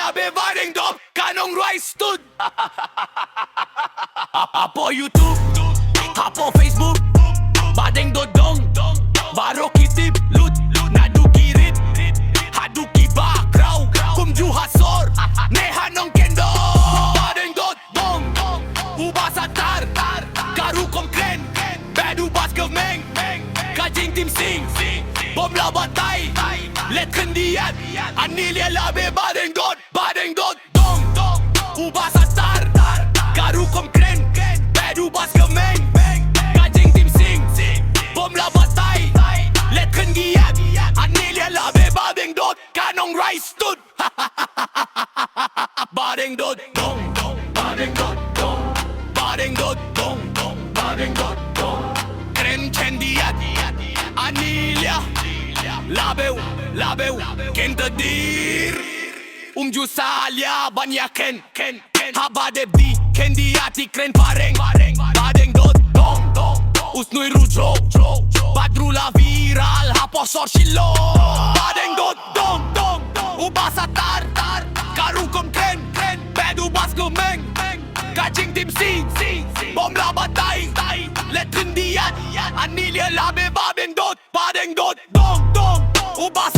labe varing dop kanong rice stud. Apo YouTube, apo Facebook, badeng dodong, baro kitip lut, nadukirit, haduki bakraw, kumju hasor, nehanong kendo, badeng dodong, ubasatar, karu komkren, bedu bas kemeng, kajing tim sing, bom labatay, let kendiat, anilia labe badeng dodong, ubasatar, karu komkren, bedu bas kemeng, kajing tim sing, bom labatay, let kendiat, anilia labe badeng dod, kanong rice stud. Badeng dodong, badeng dodong, badeng dodong, badeng dodong, kren kendiat, anilia labeu kendadir, jusalia banyaken haba de bi kendiati kren pareng, badeng dodong, usnui rujo, badrula viral haposor shilo, badeng dodong, ubasatar, karukom kren, bedu bas kemeng, kajing tim sing, bom labatay, let kendiat, anilia labe badeng dodong, ubas